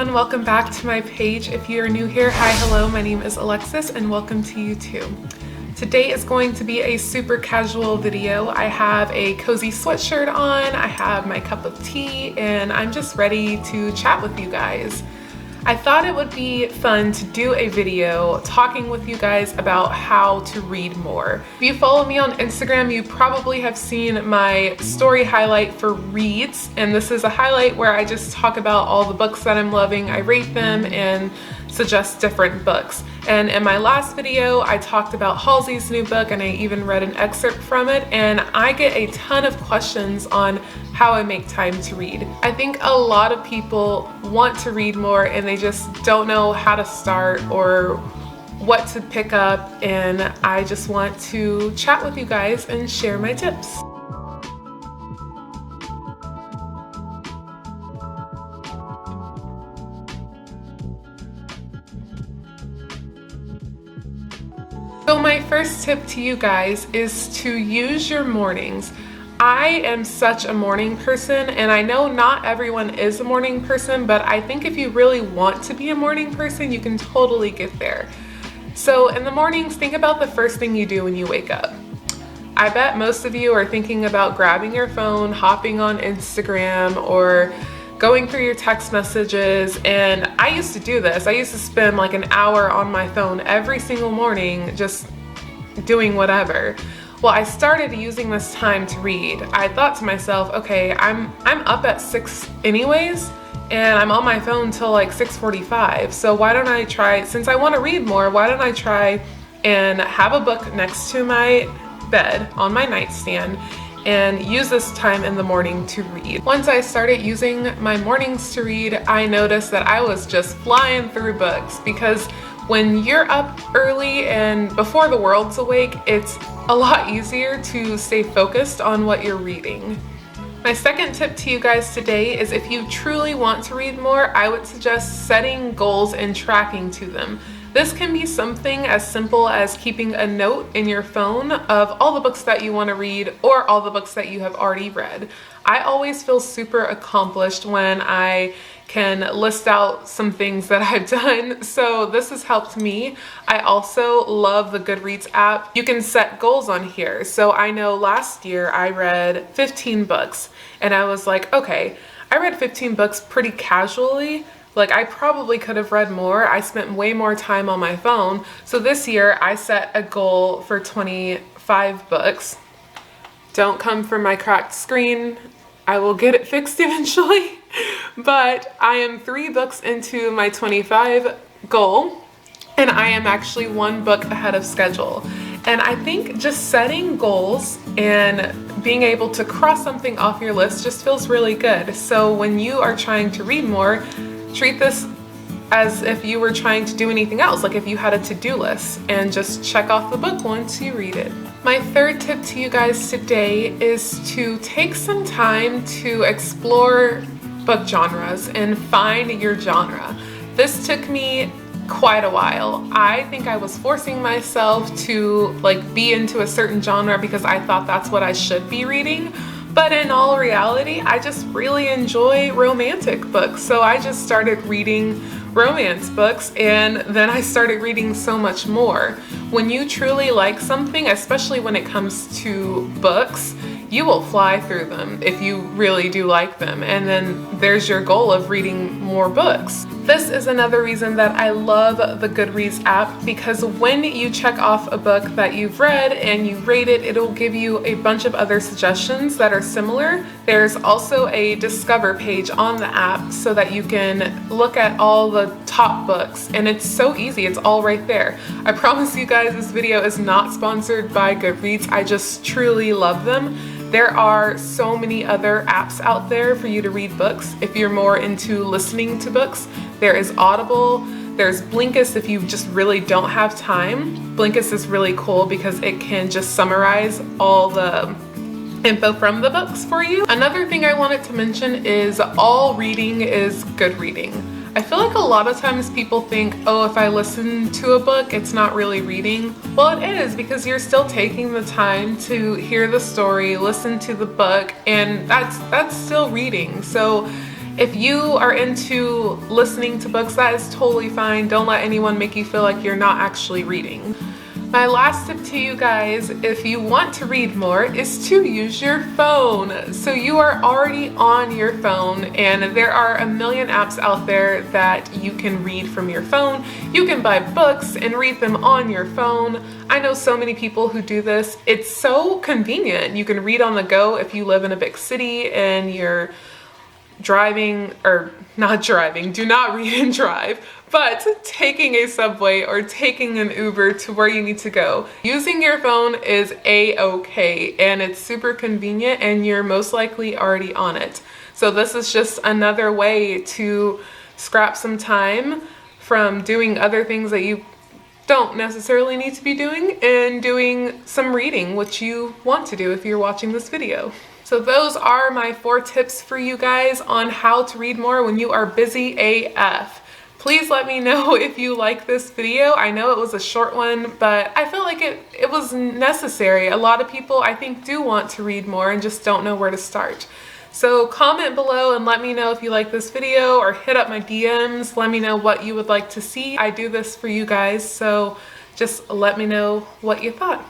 everyone, welcome back to my page. If you are new here, hi, hello, my name is Alexis and welcome to YouTube. Today is going to be a super casual video. I have a cozy sweatshirt on, I have my cup of tea, and I'm just ready to chat with you guys. I thought it would be fun to do a video talking with you guys about how to read more. If you follow me on Instagram, you probably have seen my story highlight for reads, and this is a highlight where I just talk about all the books that I'm loving, I rate them, and suggest different books. And in my last video, I talked about Halsey's new book and I even read an excerpt from it, and I get a ton of questions on how I make time to read. I think a lot of people want to read more and they just don't know how to start or what to pick up, and I just want to chat with you guys and share my tips. So my first tip to you guys is to use your mornings. I am such a morning person, and I know not everyone is a morning person, but I think if you really want to be a morning person, you can totally get there. So in the mornings, think about the first thing you do when you wake up. I bet most of you are thinking about grabbing your phone, hopping on Instagram, or going through your text messages, and I used to do this. I used to spend like an hour on my phone every single morning just doing whatever. Well, I started using this time to read. I thought to myself, okay, I'm up at 6 anyways, and I'm on my phone till like 6:45. So why don't I try, since I want to read more, why don't I try and have a book next to my bed on my nightstand and use this time in the morning to read. Once I started using my mornings to read, I noticed that I was just flying through books, because when you're up early and before the world's awake, it's a lot easier to stay focused on what you're reading. My second tip to you guys today is, if you truly want to read more, I would suggest setting goals and tracking to them. This can be something as simple as keeping a note in your phone of all the books that you want to read or all the books that you have already read. I always feel super accomplished when I can list out some things that I've done, so this has helped me. I also love the Goodreads app. You can set goals on here. So I know last year I read 15 books, and I was like, okay, I read 15 books pretty casually. Like, I probably could have read more. I spent way more time on my phone. So this year I set a goal for 25 books. Don't come for my cracked screen. I will get it fixed eventually. But I am 3 books into my 25 goal, and I am actually 1 book ahead of schedule. And I think just setting goals and being able to cross something off your list just feels really good. So when you are trying to read more, treat this as if you were trying to do anything else, like if you had a to-do list, and just check off the book once you read it. My third tip to you guys today is to take some time to explore book genres and find your genre. This took me quite a while. I think I was forcing myself to like be into a certain genre because I thought that's what I should be reading. But in all reality, I just really enjoy romantic books. So I just started reading romance books, and then I started reading so much more. When you truly like something, especially when it comes to books, you will fly through them if you really do like them. And then there's your goal of reading more books. This is another reason that I love the Goodreads app, because when you check off a book that you've read and you rate it, it'll give you a bunch of other suggestions that are similar. There's also a discover page on the app so that you can look at all the top books, and it's so easy. It's all right there. I promise you guys, this video is not sponsored by Goodreads. I just truly love them. There are so many other apps out there for you to read books if you're more into listening to books. There is Audible, there's Blinkist if you just really don't have time. Blinkist is really cool because it can just summarize all the info from the books for you. Another thing I wanted to mention is all reading is good reading. I feel like a lot of times people think, oh, if I listen to a book, it's not really reading. Well, it is, because you're still taking the time to hear the story, listen to the book, and that's still reading. So If you are into listening to books, that is totally fine. Don't let anyone make you feel like you're not actually reading. My last tip to you guys, if you want to read more, is to use your phone. So you are already on your phone, and there are a million apps out there that you can read from your phone. You can buy books and read them on your phone. I know so many people who do this. It's so convenient. You can read on the go if you live in a big city and you're driving, or not driving, do not read and drive, but taking a subway or taking an Uber to where you need to go. Using your phone is a-okay, and it's super convenient, and you're most likely already on it. So this is just another way to scrap some time from doing other things that you don't necessarily need to be doing, and doing some reading, which you want to do if you're watching this video. So those are my 4 tips for you guys on how to read more when you are busy AF. Please let me know if you like this video. I know it was a short one, but I feel like it was necessary. A lot of people, I think, do want to read more and just don't know where to start. So comment below and let me know if you like this video, or hit up my DMs. Let me know what you would like to see. I do this for you guys, so just let me know what you thought.